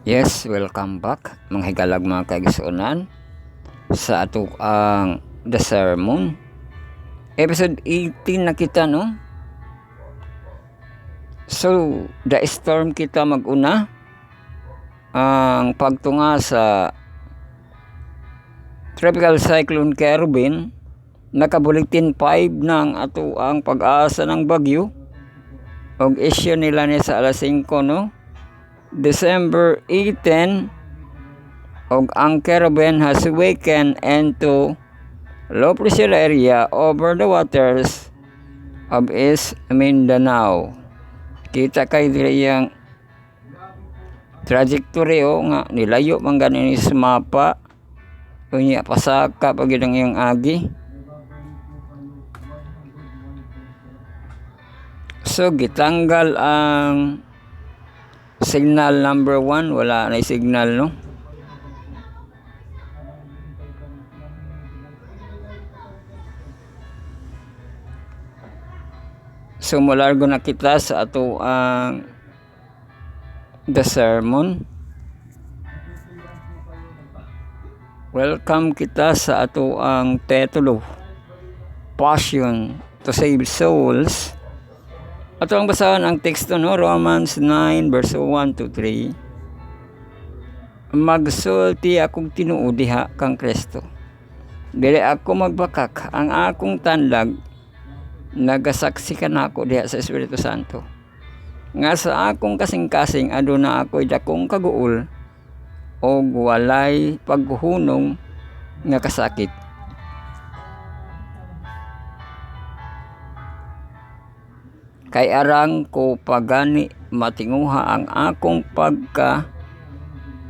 Yes, welcome back mga higalag mga kaigsuonan sa ato ang The Sermon. Episode 18 na kita no. So, the storm kita maguna ang pagtunga sa Tropical Cyclone Kerwin. Nakabuletin 5 ng ato ang pag-asa ng bagyo. Og issue nila ni sa alas 5 no. December 18 og ang Caribbean has weakened into low pressure area over the waters of East Mindanao. Kita kay diriyang trajectory nga nilayo man ganin sa mapa unya pasaka pag iyang agi. So gitanggal ang signal number 1, wala na signal no. So mulargo na kita sa ato ang The Sermon. Welcome kita sa ato ang titulo, Passion to Save Souls. Ato ang basahan ang teksto no, Romans 9 verse 1 to 3. Magsulti akong tinuod diha kang Kristo. Dili ako magbakak, ang akong tanlag nagasaksi ka na ako diha sa Espiritu Santo. Nga sa akong kasing-kasing aduna ako'y dakong kaguol o walay paghuhunong nga kasakit. Kay arang ko pagani matinguha ang akong pagka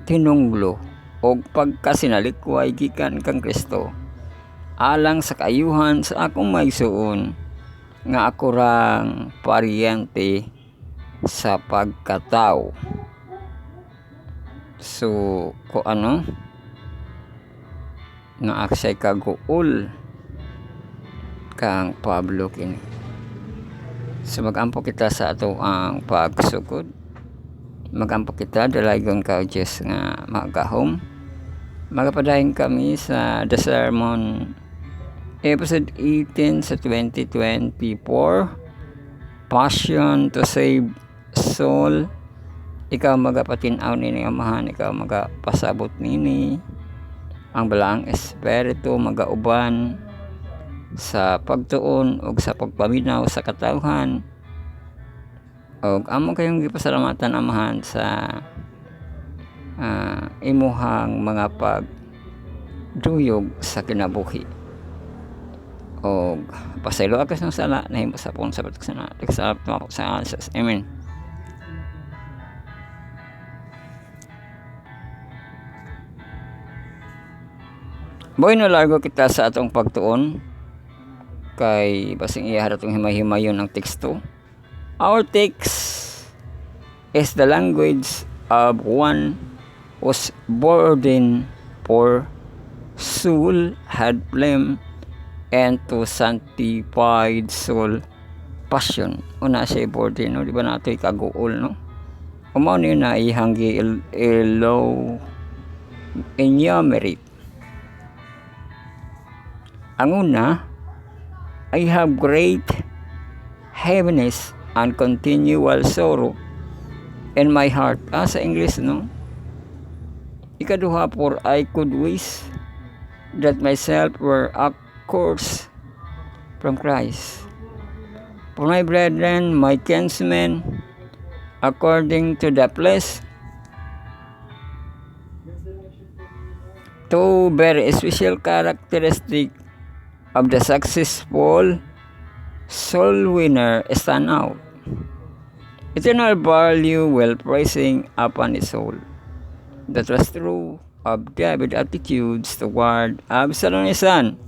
tinunglo o pagkasinalikway gikan kang Kristo alang sa kaayuhan sa akong maigsuon nga ako rang paryente sa pagkatao. So ko ano nga aksay kaguol kang Pablo kini. So magampo kita sa ato ang pagsugod. Magampo kita dalaygon ka Diyos nga magahom. Magapadayon kami sa The Sermon episode 18 sa 2024. Passion to Save Soul. Ikaw magapatinaw nini amahan, ikaw magapasabot nini ang balaang espiritu magauban sa pagtuon o sa pagpaminaw sa katawhan. O amo kayong gipasalamatan amahan sa imuhang mga pagduyog sa kinabuhi. O pasaylo akas ng sala na himo sa pong sabat sa nagsalap tumapok sa ansas. Amen. Boy no largo kita sa atong pagtuon kay basing iyahat atong himay-himayon ang teksto. Our text is the language of one whose burden for soul had flame and to sanctified soul passion. Una siya burden no, di ba nato ikaguol no? Umao niyo na ihanggi ilo enumerate. Ang una, I have great heaviness and continual sorrow in my heart. Sa English, no? Ikaduha, for I could wish that myself were accursed from Christ. For my brethren, my kinsmen, according to the flesh, two very special characteristics of the successful soul winner stand out. Eternal value while pricing upon his soul. That was true of David's attitudes toward Absalom his son.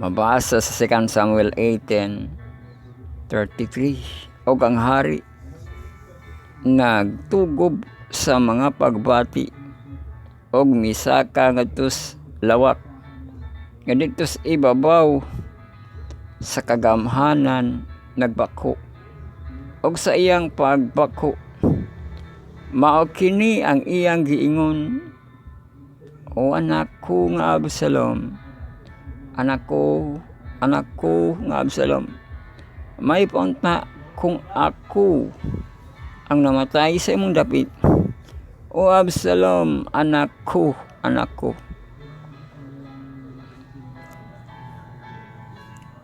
Mabasa sa 2 Samuel 18:33. Og ang hari nagtugob sa mga pagbati og misaka ngadtos lawak ngadtos ibabaw sa kagamhanan nagbako og sa iyang pagbako mao kini ang iyang giingon, o anak ko nga Absalom, anak ko nga Absalom, may punta kung ako ang namatay sa imong dapit. O Absalom, anak ko.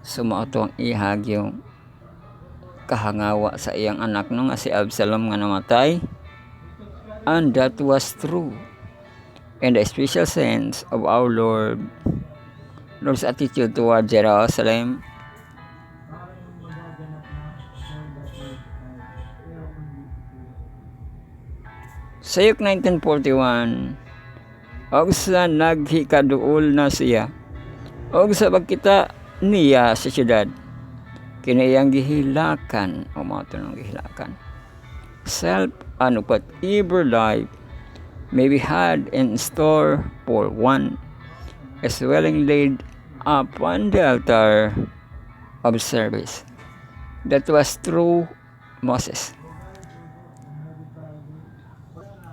Sumauto ang ihag yung kahangawa sa iyang anak no nga si Absalom nga namatay. And that was true. In the special sense of our Lord's attitude toward Jerusalem, sayok 1941, og sa naghikaduol na siya, og sa pagkita niya sa syudad, kinayang gihilakan, o mga tunong gihilakan, self and whatever life may be had in store for one, as dwelling laid upon the altar of service. That was through Moses.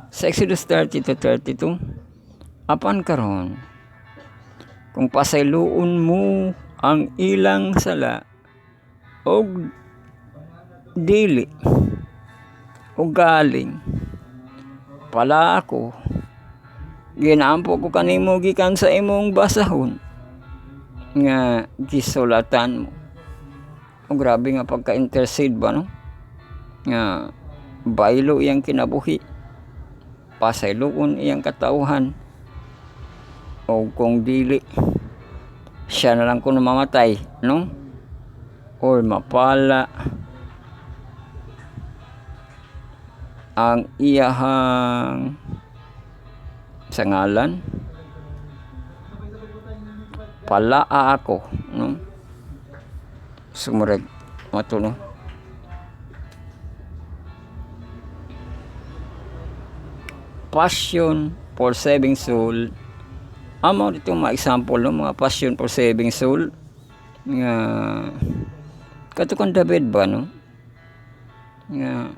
Sa Exodus 30-32, apan karon kung pasayloon mo ang ilang sala og dili o galing pala ako, ginampo ko kanimo gikan sa imong basahon nga gisulatan mo. O grabe nga pagka-intercede ba no? Nga baylo iyang kinabuhi, pasayloon iyang katauhan, o kung dili siya na lang kuno mamatay no, or mapala ang iyahang sa ngalan, palaa ako no, sumurag mato no. Passion for saving soul, amo dito mga example no, mga passion for saving soul nga katukang David ba no, nga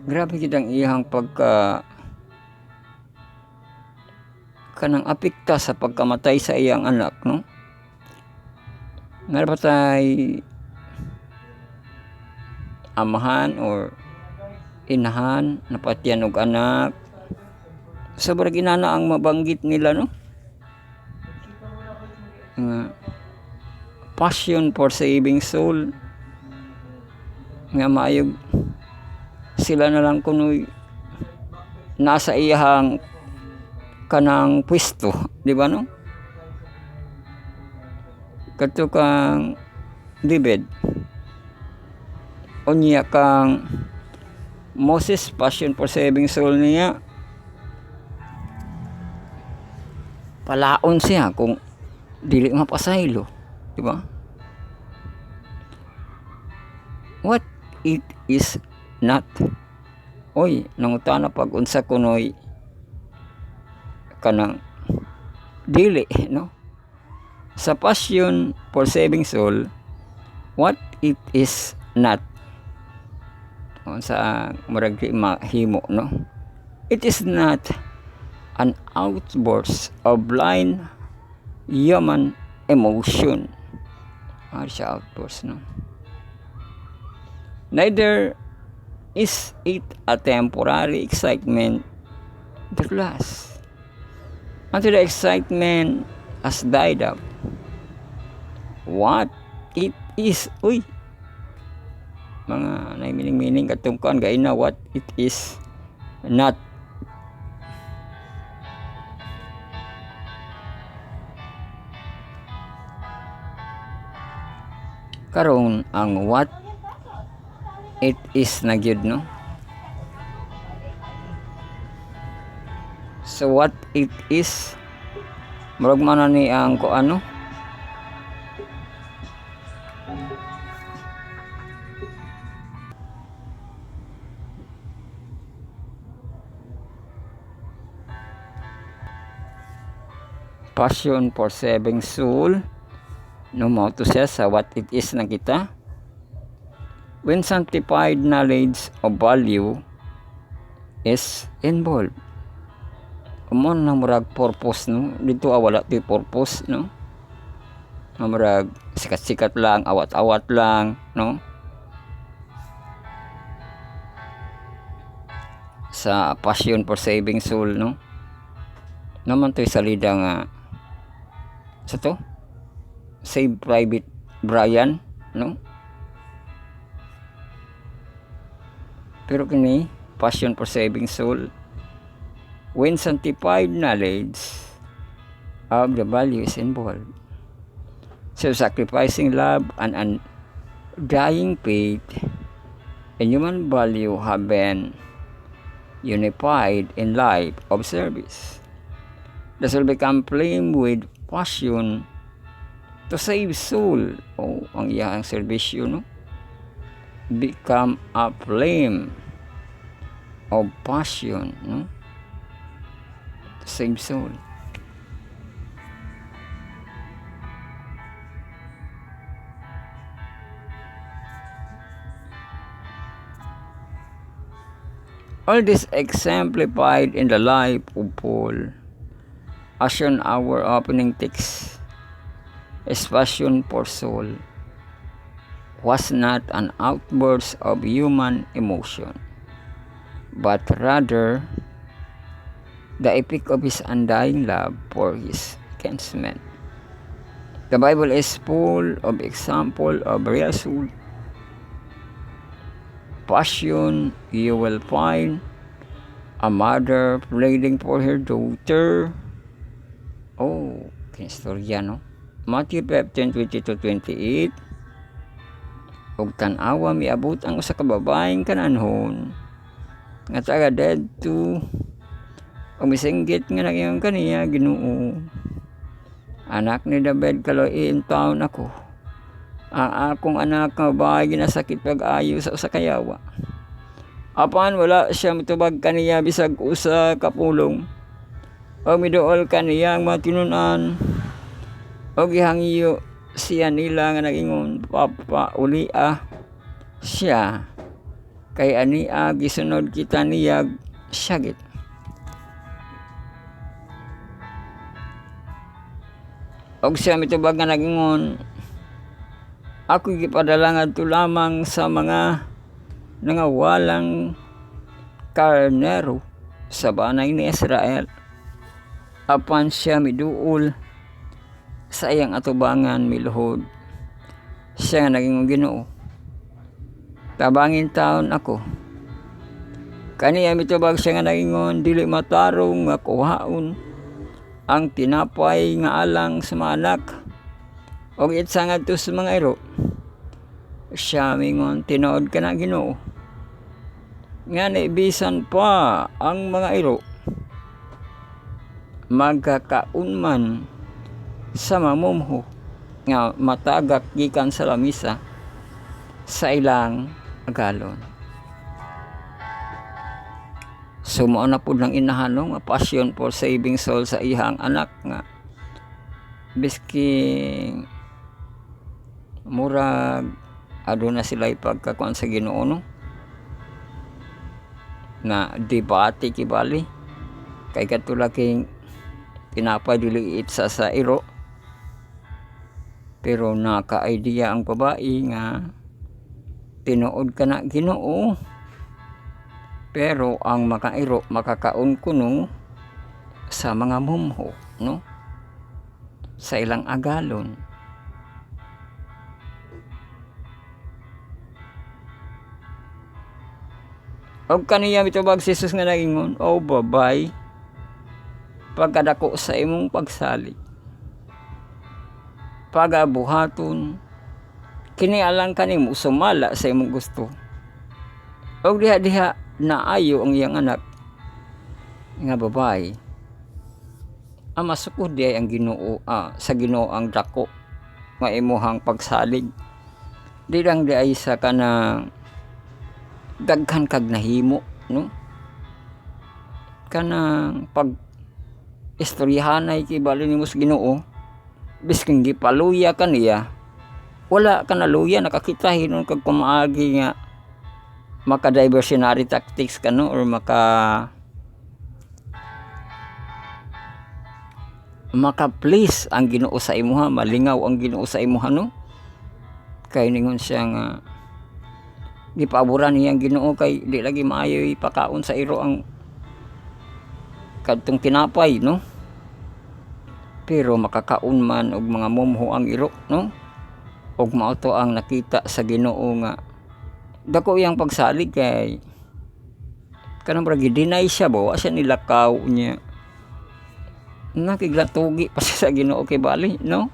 grabe gid ang iyang pagka kanang apekta sa pagkamatay sa iyang anak no. Narapatay amahan or inahan napatyan og anak, sobrang ginana ang mabanggit nila no, passion for saving soul nga maayog sila na lang kunoy nasa iyang kanang pwesto, di ba no? Kadto kang David, unya kang Moses, passion for saving soul niya, palaon siya kung dili mapasaylo, di ba? What it is not, oy nangutana pag unsa kunoy kanang dili no, sa passion for saving soul, what it is not, sa murag mahimo no, it is not an outburst of blind human emotion, siya outburst no, neither is it a temporary excitement that lasts until the excitement has died out. What it is, mga naimining-mining katungkuan gay na what it is not. Karon ang what it is na gyud no. So what it is murag man ni ang ko ano passion for saving soul, no mo to siya sa what it is na kita. When sanctified knowledge of value is involved, umon na murag purpose, no? Dito wala ti purpose, no? Na murag sikat-sikat lang, awat-awat lang, no? Sa passion for saving soul, no? Naman to'y salida nga sa to Save Private Brian, no? Pero kini passion for saving soul, when sanctified knowledge of the value is involved, so sacrificing love and undying faith and human value have been unified in life of service. This will become flame with passion to save soul. Oh, ang iyang serbisyo, no? Become a flame of passion, no? To save soul. All this exemplified in the life of Paul, as in our opening text. His passion for soul was not an outburst of human emotion, but rather the epic of his undying love for his kinsmen. The Bible is full of example of real soul passion. You will find a mother pleading for her daughter. Oh, kinistorya, no? Matthew 15:20-28. Ug tan-awa miabot ang usa ka babaeng kananhon nga taga didto ug misinggit nga nagyang kaniya Ginoo. Anak ni David, kaloy in taon ako. Ang akong anak nga babae ginasakit pag-ayo sa usa ka yawa. Apan wala siya mitubag kaniya bisag usa ka pulong. O miduol kaniyang matinun-an. O gihangyo siya nila nga nagingon, Papa, ulia siya. Kay ania gisunod kita niyag syagit. Og siya mitubag nga nagingon, ako gipadala ngadto lamang sa mga nangawalang karnero sa banay ni Israel. Apan siya miduol sa iyang atubangan miluhod. Siya nga naging Ginoo, tabangin taon ako. Kaniya mitubag siya nga nagingon, dili matarong nga kuhaon ang tinapay nga alang sa mga anak og itsa ngadto sa mga iro. Siya mingon, tinuod ka na Ginoo, nga naibisan pa ang mga iro magkakaunman sa mamumho nga matagak gikan sa lamisa sa ilang agalon. Sumuo na pud ng inahanong nga passion for saving soul sa ihang anak nga biski murag aduna sila ipagkakuan sa Ginoo, no? Na debate kibali kay katulaking tinapay dili itsa sa iro. Pero naka-idea ang babae nga tinuod ka na Ginoo, pero ang makairo makakaon kuno sa mga mumho, no? Sa ilang agalon. Og kaniya mitubag si Jesus nga nagingon, oh babay, pagkadako sa imong pagsali, pagabuhaton, kini alang kanimo sumala sa imong gusto. Og diha-diha naayo ang iyang anak nga babae. Ang masukod di ang Ginoo, sa Ginoo ang dako nga imuhang pagsalig. Di lang di ay sa kanang daghan kag nahimo, no? Kanang istoryahanay kay bali nimo sa Ginoo, bisking gipaluya kaniya, wala ka na luya, nakakita hinon kag kumaagi nga maka-diversionary tactics ka no, or maka-please ang Ginoo sa imuha, malingaw ang Ginoo sa imuha no. Kay ningon siya nga gipaboran niya ang Ginoo kay di lagi maayo ipakaon sa iro ang kadtong tinapay no. Pero makakaon man og mga momho ang iro no. Og mao to ang nakita sa Ginoo nga dako iyang pagsalig kay kanang murag gi-deny siya ba, wa siya nilakaw niya. Nakiglatugi pa siya sa Ginoo kay bali no.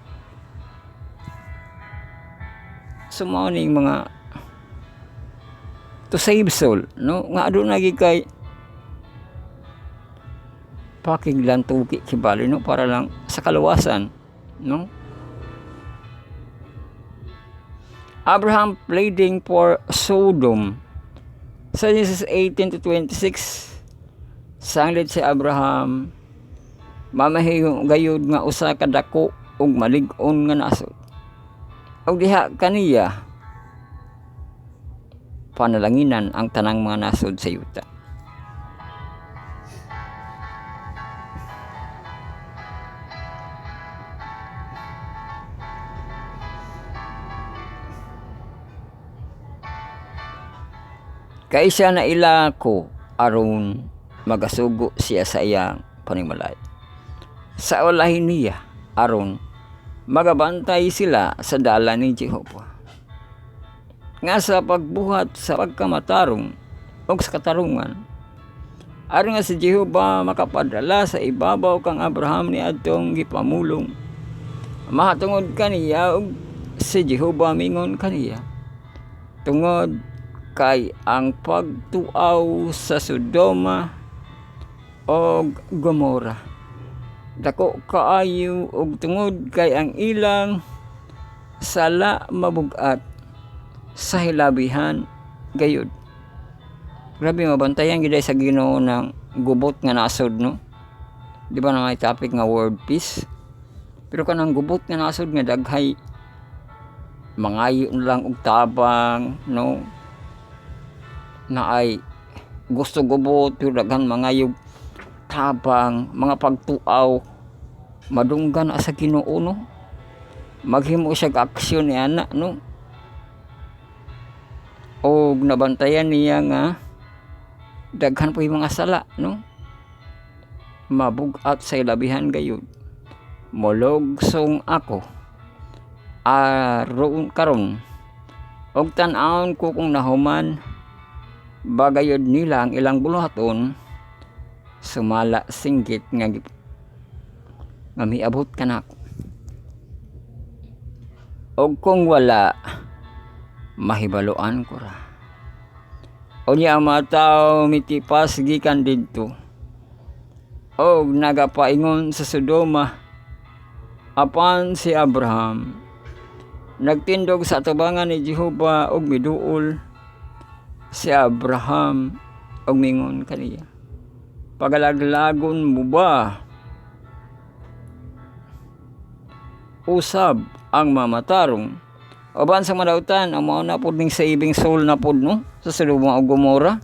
So mao ning mga to save soul no, nga aduna lagi kay pakiglantugi kay bali no, para lang sa kaluwasan no. Abraham pleading for Sodom sa Genesis 18-26. Sanglit si Abraham mamahigong gayud nga usa ka dako ug malig-on nga nasod, og diha kaniya panalanginan ang tanang mga nasod sa yuta. Kay siya na ilako aron magasugo siya sa iyang paningmalay. Sa ulahin niya aron magabantay sila sa dala ni Jehova. Nga sa pagbuhat sa pagkamatarong o sa katarungan, aron nga si Jehova makapadala sa ibabaw kang Abraham ni adtong gipamulong. Mahatungod kaniya og si Jehova mingon kaniya, tungod kay ang pagtuaw sa Sodoma o Gomora dako kaayo, og tungod kay ang ilang sala mabugat sa hilabihan gayud. Grabe, mabantayan gid sa Ginoo ng gubot nga nasod no. Di ba na may topic nga world peace, pero kanang gubot nga nasod nga daghay mangayo lang og tabang no, na ay gusto gubot pero daghan mangayog tabang, mga pagtuaw, madunggan na sa Ginoo no, maghimo siya aksyon ni ana no, o nabantayan niya nga daghan po yung mga sala no, mabugat sa ilabihan gayud. Mologsong ako aron karon og tan-awon ko kung nahuman bagayod nila ang ilang buluhaton, sumala singgit nga miabot ka na ako. Og kung wala, mahibaloan ko ra. O niya ang mga tao mitipas gikan didto, og nagapaingon sa Sodoma apan si Abraham nagtindog sa atubangan ni Jehova og miduol si Abraham og mingon kaniya, pagalaglagon mo ba usab ang mamatarong uban sa madautan ang mao na pud ning saving soul na pud no sa Sodoma ug Gomora.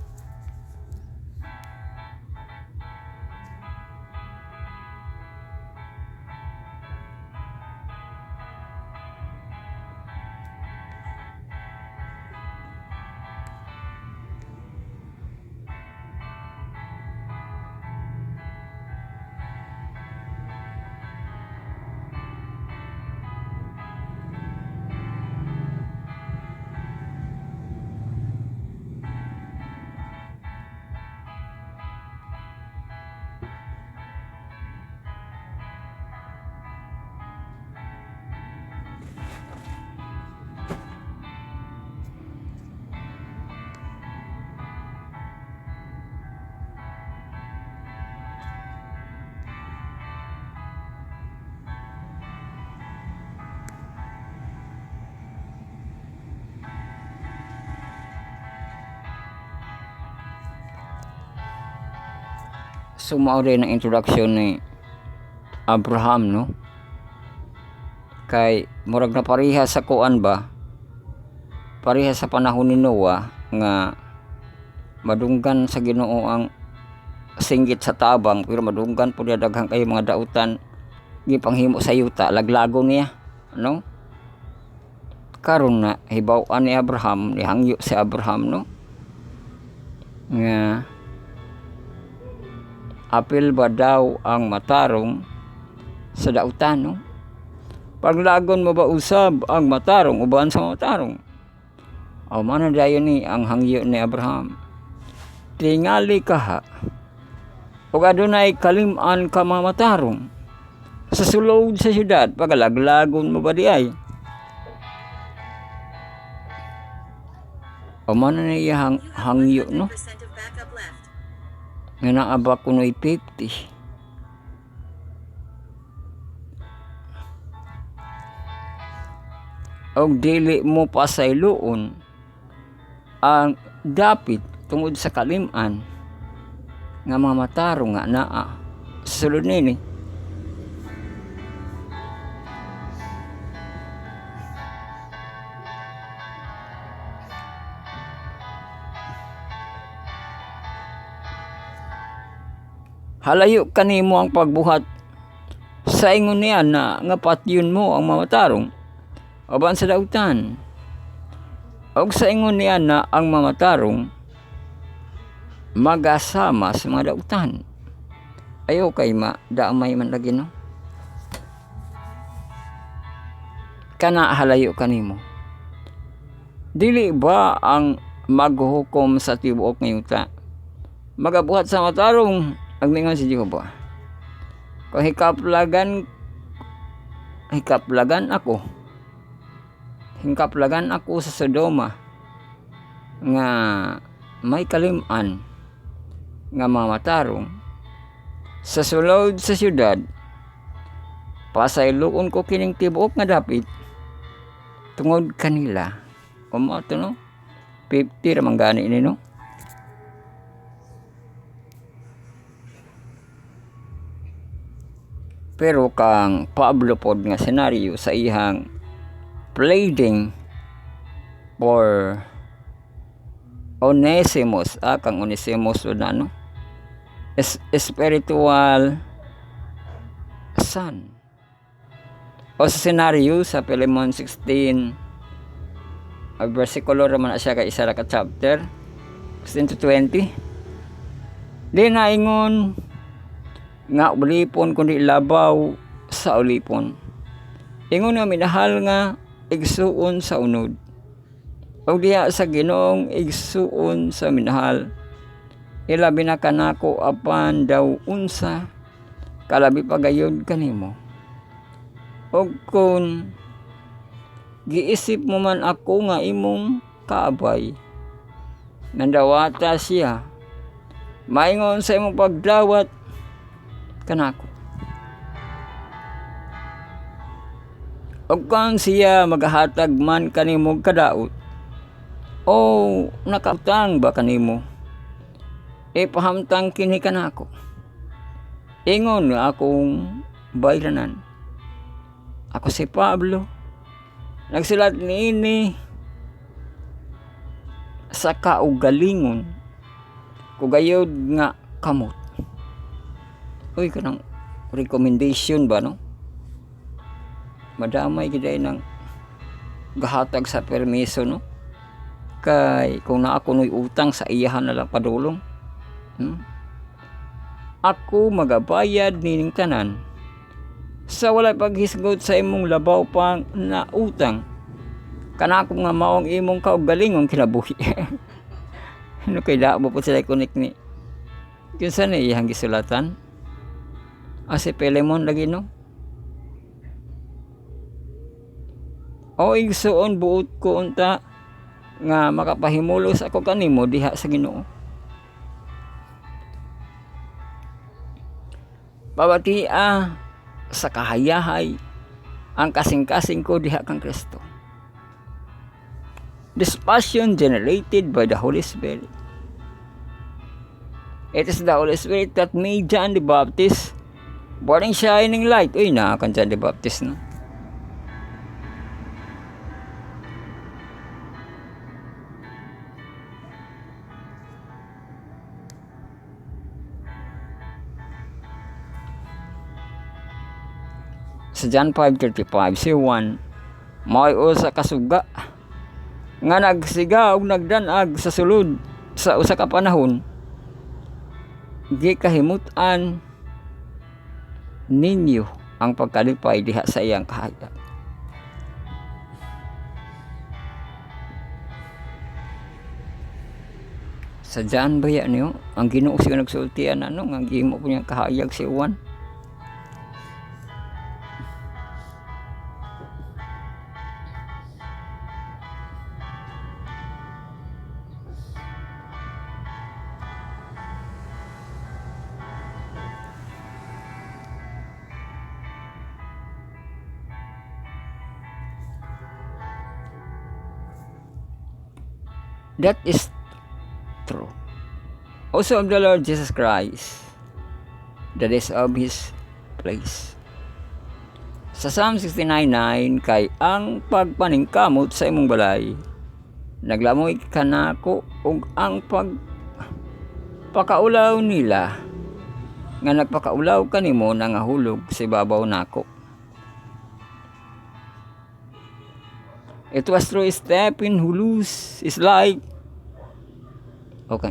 So mao rin ang introduction ni Abraham, no? Kay murag na pareha sa kuan ba? Pareha sa panahon ni Noah nga madunggan sa Ginoo ang singgit sa tabang, pero madunggan po niya daghang kayo mga dautan gipanghimo sa yuta, laglago niya, no? Karon na hibaw-an ni Abraham, nihangyo si Abraham, no? Nga apil ba daw ang matarong sa dautan, no? Paglagon mo ba usab ang matarong uban sa matarong? O man dayon ni ang hangyo ni Abraham. Tingali ka ha. Ug adunay kalim-an ka mamatarong sa sulod sa syudad, pagalaglagon mo ba di ay? O man na iya hangyo, no? Nga naabak ko no'y 50. Og dili mo pasayloon ang dapit tungod sa kalim-an nga mga matarong nga naa sulod nini. Halayo kanimo ang pagbuhat sa ingon niya na nga patyon mo ang mga matarong aban sa dautan. Og sa ingon niya na ang mamatarong magasama sa mga dautan. Ayaw kay damay man lagi, no? Kana halayo kanimo. Dili ba ang maghuhukom sa tibuok nga yuta magabuhat sa matarong ang mingon si Jehova? Kung hikaplagan ako sa Sodoma nga may kalim-an nga mga matarong sa sulod sa syudad, pasayloon ko kining tibuok nga dapit tungod kanila. O mo ito, no? 50 ramang gani ini, no? Pero kang Pablo pod nga senaryo sa ihang pleading for Onesimus, kang Onesimus na, no? Spiritual son. O sa senaryo sa Philemon 16 versikulo raman na siya ka isa ra ka chapter 16 to 20. Di na ingon nga ulipon kundi labaw sa ulipon. Ingon nga minahal nga igsuon sa unod. O diha sa Ginoong igsuon sa minahal. Ilabi na kanako apan daw unsa kalabi pagayod kanimo. Og kun giisip mo man ako nga imong kaabay, nandawata siya, maingon sa imong pagdawat kanako. Og kung siya maghatag man kanimo kadaot, o nakautang ba kanimo, ipahamtang kini kanako. Ingon nga akong bayranan. Ako si Pablo, nagsulat niini sa kaugalingon kugayod nga kamot. Uy, kanang recommendation ba, no? Madamay giday ng gahatag sa permiso, no? Kay kung na ako nu'y utang sa iyahan na lang padulong, ako magabayad nining tanan sa wala paghisgot sa imong labaw pang na utang. Kanako nga maong imong kaugalingong kinabuhi. Ano kay da mo po sila ikonik ni kinsa ni iyang gisulatan? Si Philemon lagi, no? O igsuon buot ko unta nga makapahimulos ako kanimo diha sa Ginoo. Babatia sa kahayahay ang kasing-kasing ko diha kang Kristo. This passion generated by the Holy Spirit. It is the Holy Spirit that made John the Baptist Morning shining light. Uy, kan John the Baptist, no? Sa John 5:35, si Juan mao'y usa ka suga nga nagsiga og nagdanag sa sulod sa usa ka panahon, gikahimutan ninyo ang pagkalipay diha sa iyang kahayag. Sa John ba yan niyo? Ang Ginoo siya nagsultian nga gihimo po niyang kahayag si Juan. That is true. Also of the Lord Jesus Christ, the days of His place. Sa Psalm 69:9, kay ang pagpaningkamot sa imong balay, naglamoy kanako ug ang pagpakaulaw nila, nga nagpakaulaw kanimo nangahulog sa ibabaw nako. It was through Stephen who lose his life.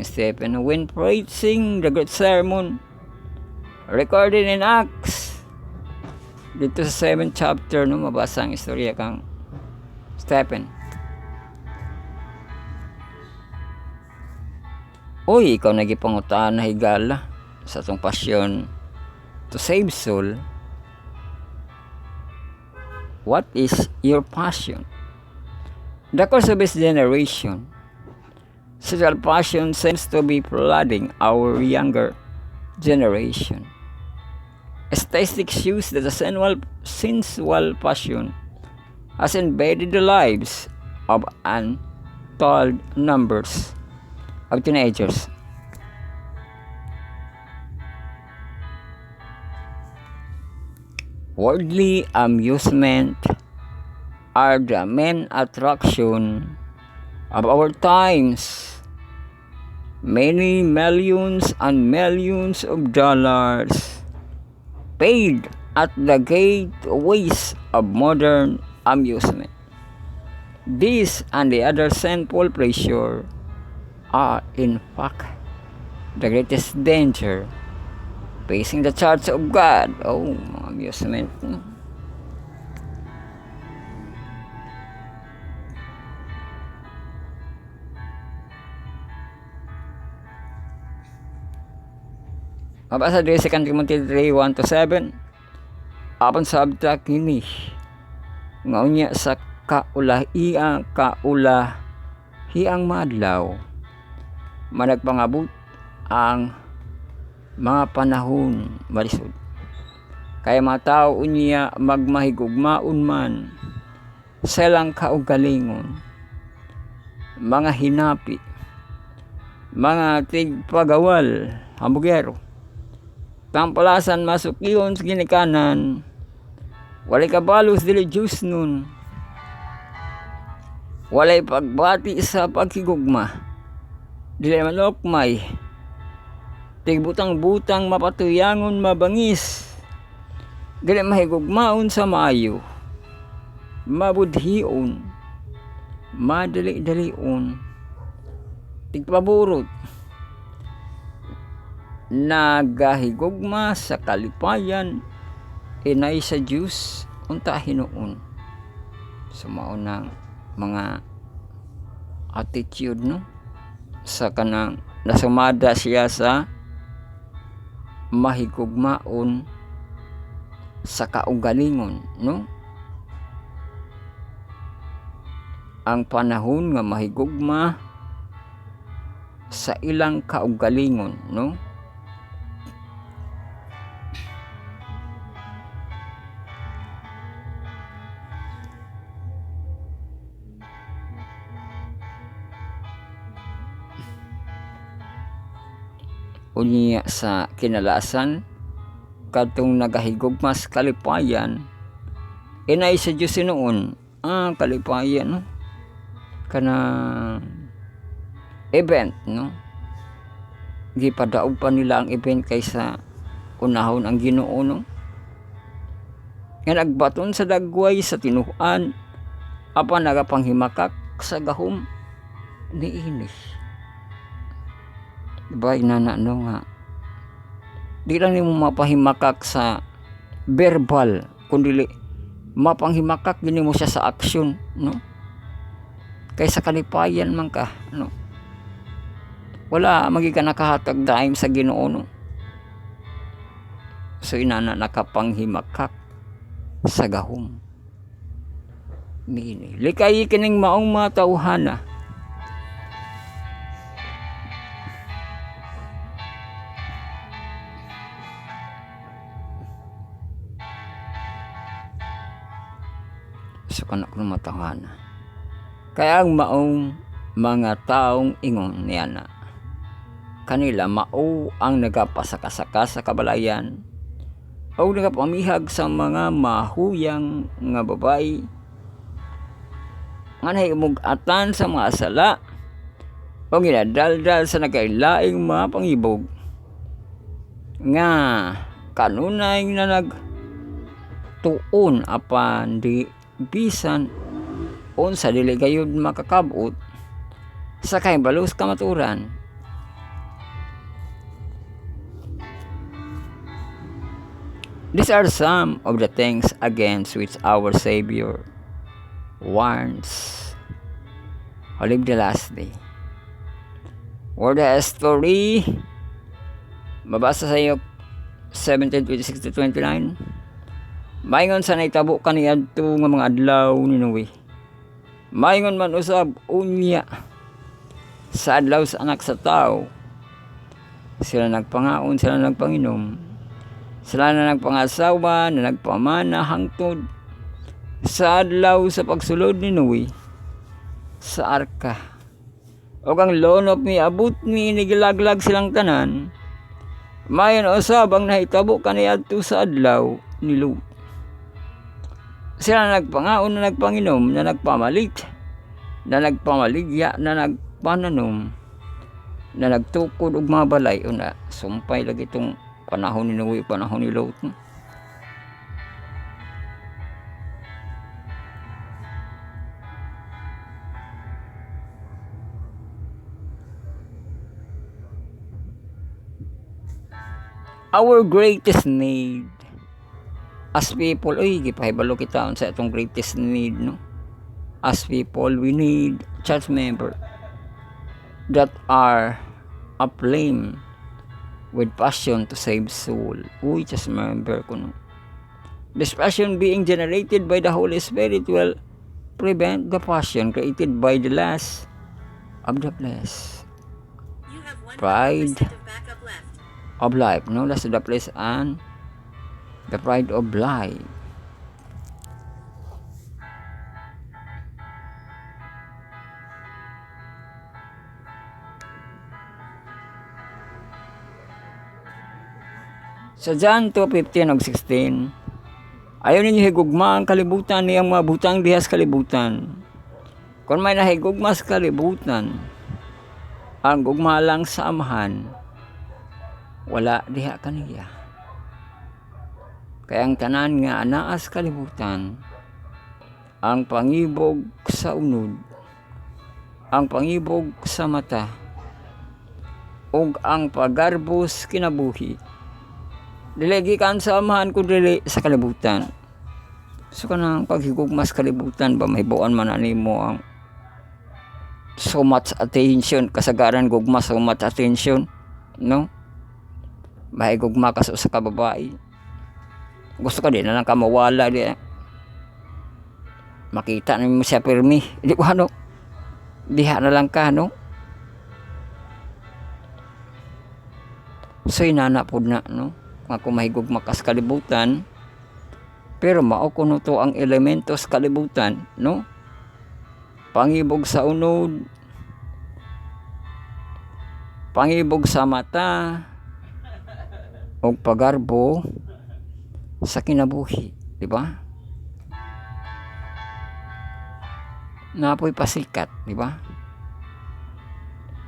Stephen when preaching the great sermon recorded in Acts. Dito sa 7th chapter, no, mabasa ang istorya kang Stephen. Uy, ikaw nagipangutaan na higala sa atong pasyon to save soul. What is your passion? The course of this generation, sexual passion seems to be flooding our younger generation. Statistics shows that the sensual passion has invaded the lives of untold numbers of teenagers. Worldly amusement are the main attraction of our times. Many millions and millions of dollars paid at the gateways of modern amusement. This and the other sinful pleasure are in fact the greatest danger facing the church of God. Amusement. Mabasa din sa 2 Timothy 3:1-7. Apan sabta kini nga unya sa kaulahiang madlaw managpangabot ang mga panahon malisod. Kaya mga tao unya magmahigugmaon man silang kaugalingon, mga hinapi, mga tigpagawal, hambugero, tampalasan masukiyon sa ginikanan, walay kabalos dili Diyos nun, walay pagbati sa pagkigugma, dili manokmay, tigbutang-butang mapatuyangon mabangis, dili mahigugmaon sa maayo, mabudhion, madali-dalion, tigpaburot, nagahigugma sa kalipayan, inay sa Diyos unta hinuon. Sumaunang mga attitude, no, sa kanang nasumada siya sa mahigugmaon sa kaugalingon, no, ang panahon nga mahigugma sa ilang kaugalingon, no. Unya sa kinalasan kadtong nagahigugmas kalipayan inay sa Diyos noon kalipayan no kana event no gipadaog pa nila ang event kaysa unahon ang Ginoo no nga nagbaton sa dagway sa tinuhan apan nagapanghimakak sa gahom ni inis diba inana no nga di lang nimo mapahimakak sa verbal kundi mapanghimakak gini mo siya sa aksyon no kaysa kalipayan man ka no wala magika nakahatag daim sa Ginoo no so inana nakapanghimakak sa gahom niini likay kining maong matawhana so kana kuno matawhana kaya ang maong mga taong ingon niana kanila mao ang nagapasakasaka sa kabalayan o nagapamihag sa mga mahuyang nga babae nga nahimugatan sa mga sala o ginadaldal sa nagkailaing mga pangibog nga kanunay na nagtuon apan di bisan unsa dili gayud makakabot sa kahibalos kamaturan. These are some of the things against which our Savior warns. Live the last day. Word the story. Mabasa sa iyo 17:26-29. Maingon sa naitabo kaniadto nga mga adlaw ni Noe. Maingon man usab unya sa adlaw sa anak sa tao. Sila nagpangaon, sila nagpanginom. Sila na nagpangasawa, na nagpamana hangtod sa adlaw sa pagsulod ni Noe sa arka. O kang lonop ni abot ni nigilaglag silang tanan. Mayon usab ang nahitabo kaniadto sa adlaw ni Lot. Sila nagpangaon, na nagpanginom, na nagpamalit, na nagpamaligya, na nagpananom, na nagtukod og mga balay una sumpay lagi itong panahon ni Noe, panahon ni Lot. Our greatest need as people, gipahibalo kita sa itong greatest need, no? As people, we need church member that are aflame with passion to save soul. Just member ko no. This passion being generated by the Holy Spirit will prevent the passion created by the lust of the flesh. Pride of life, no? Lust of the flesh and the pride of life. Sa John 2:15 ug 16, ayaw ninyo higugma ang kalibutan niyang mga butang dihas kalibutan. Kung may nahigugma sa kalibutan, ang gugma lang sa amahan, wala diha kaniya. Kaya ang tanan nga anaas kalibutan, ang pangibog sa unod, ang pangibog sa mata, ug ang pagarbos kinabuhi, dili gikan sa amahan kun dili sa kalibutan. So kanang paghigugmas kalibutan ba mahibuan man animo ang so much attention, kasagaran gugma so much attention, no? Mahigugma ka sa kababae. Gusto ka din na lang ka mawala di. Makita na mo siya pirmi, di ba no? Diha na lang ka, no? So inana pod na, no? Kung mahigugma ka sa kalibutan, pero mao kuno to ang elementos kalibutan, no? Pangibog sa unod, pangibog sa mata, o pagarbo sa kinabuhi, di ba? Napoy pasikat, di ba?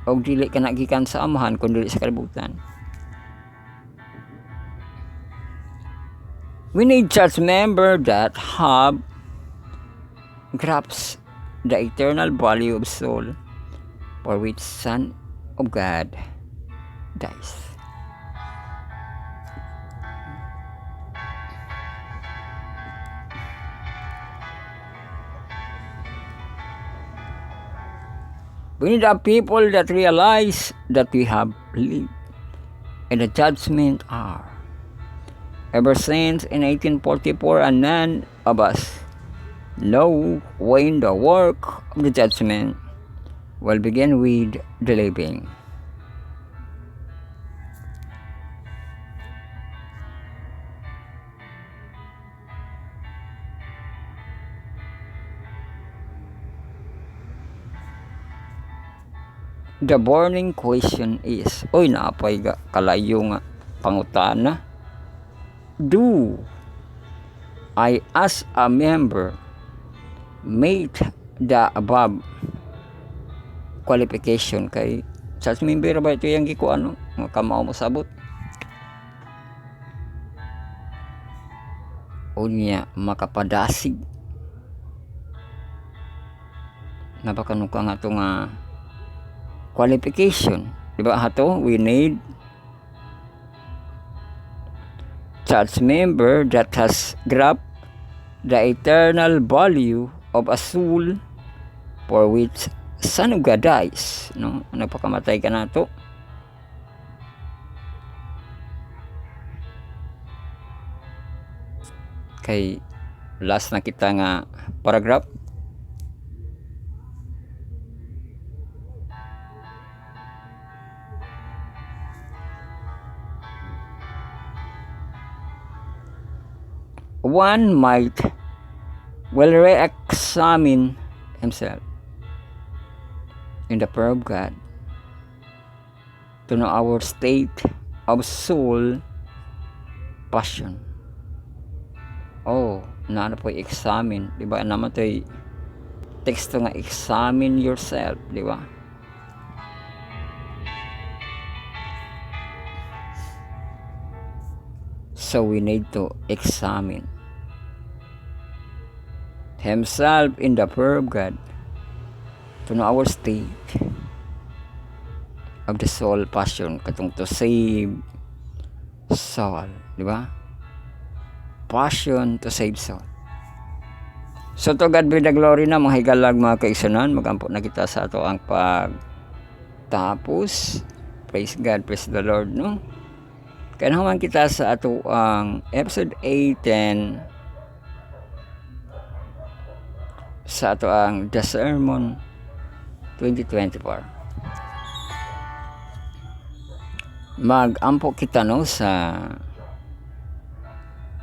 O dili ka nagikan sa amahan kundi sa kalibutan. We need church member that have grasps the eternal value of soul for which Son of God dies. We need a people that realize that we have lived in the judgment hour. Ever since in 1844, and none of us know when the work of the judgment will begin with the living. The burning question is, oy, naapay kalayo nga pangutana. Do I, as a member, meet the above qualification? Kay church member ba ito yung giko ano nga kamao mo sabot? Unya makapadasig napakanuka nga ito nga qualification, di ba hato? We need church member that has grasped the eternal value of a soul for which Son of God dies. No? Nagpakamatay ka na to. Kay last na kita nga paragraph. One might well re-examine himself in the prayer of God to know our state of soul passion. Oh, na po examine, di ba? Naman to'y teksto nga, examine yourself, di ba? So we need to examine himself in the prayer of God to know our state of the soul passion, katong to save soul, di ba? Passion to save soul. So to God be the glory na mga higalag mga kaigsunan, magampo na kita sa ato ang pagtapos. Praise God, praise the Lord, no? Kaya naman kita sa ato ang episode 8 sa ato ang The Sermon 2024. Mag-ampo kita no sa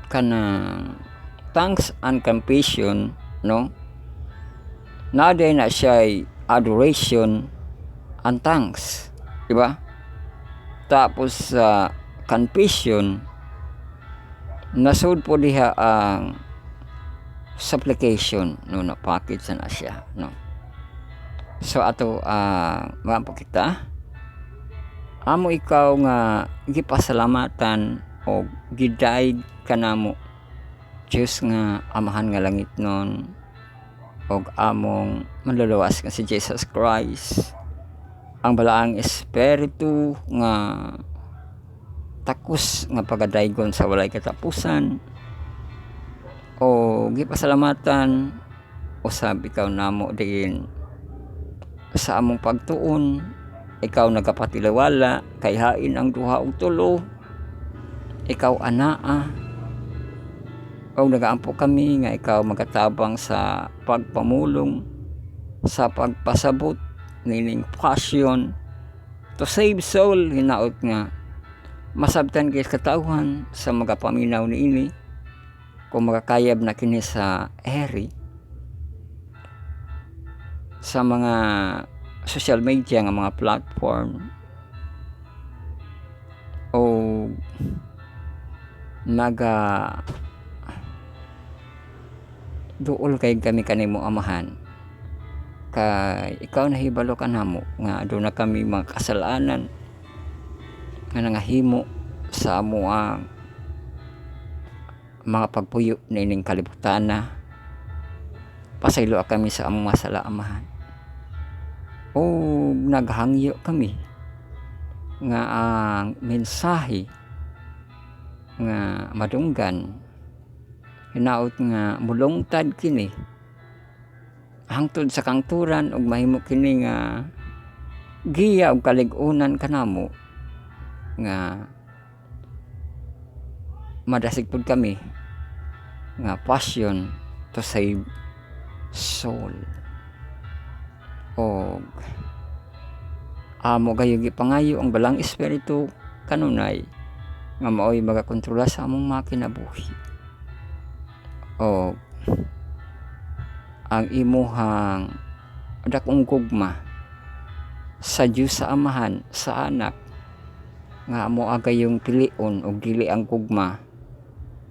kanang thanks and compassion, no? Naday na siya adoration and thanks, di ba? Tapos sa confession nasud po diha ang supplication, no, na package na siya, no? So ato maampo kita amo ikaw nga gipasalamatan o gidaig kanamo Diyos nga amahan nga langit nun og among manluluwas nga si Jesus Christ, ang balaang espiritu nga takos nga pagadaygon sa walay katapusan, o gipasalamatan usab ikaw namo din sa among pagtuon, ikaw nagapatiwala kay hain ang duha ug tulo, ikaw anaa o nagaampo kami nga ikaw magatabang sa pagpamulong, sa pagpasabot nining passion to save soul, hinaot nga masabtan kay katawhan sa magapaminaw niini kung makakayab na kini sa eri sa mga social media nga mga platform o naga duol kay kami kanimo amahan, kay ikaw nahibalo ka namo nga aduna kami mga kasalanan nga nangahimo sa amo ang mga pagpuyo nining kalibutan na pasaylo kami sa among masala amahan. O naghangyo kami nga ang mensahe nga madunggan hinaot nga mulungtad kini hangtod sa kangturan ug mahimo kini nga giya og kalig-unan kanamo nga madasig pud kami nga passion to save soul. O amo gayo gipangayo ang balang espiritu kanunay nga mao'y magakontrola sa among mga kinabuhi. O ang imuhang dakong gugma sa Diyos sa Amahan, sa Anak, nga amo agayong pilion o dili ang gugma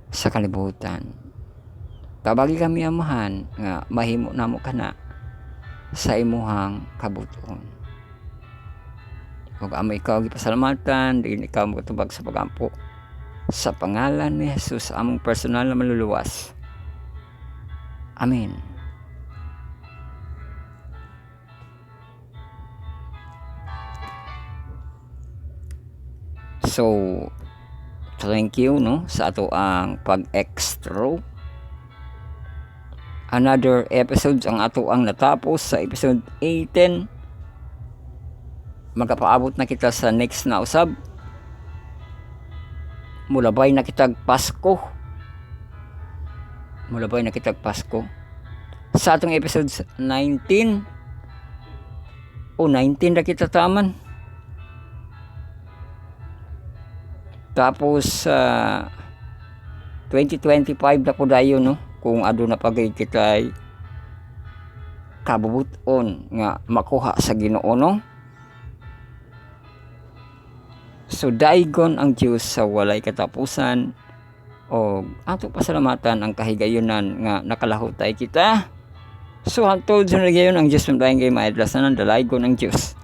sa kalibutan. Tabagi kami amahan nga mahimo namo kana sa imuhang kabuton. Ug amo ikaw gipasalamatan, diin ikaw magtubag sa pagampo. Sa pangalan ni Jesus, among personal na maluluwas. Amen. So, thank you no sa ato ang pag-extra. Another episodes ang ato ang natapos sa episode 18. Magapaabot na kita sa next na usab. Mulabay na kitag Pasko. Sa atong episodes 19 o 19 na kita taman. Tapos 2025 na po dayon no, kung aduna pagay kitay kabubuton nga makuha sa Ginoo no. So daigon ang Diyos sa walay katapusan o ato pasalamatan ang kahigayunan nga nakalahutay kita. So hangtod sa gayon ang Diyos mambayang kay maadlasan ang dalaygon ang Diyos.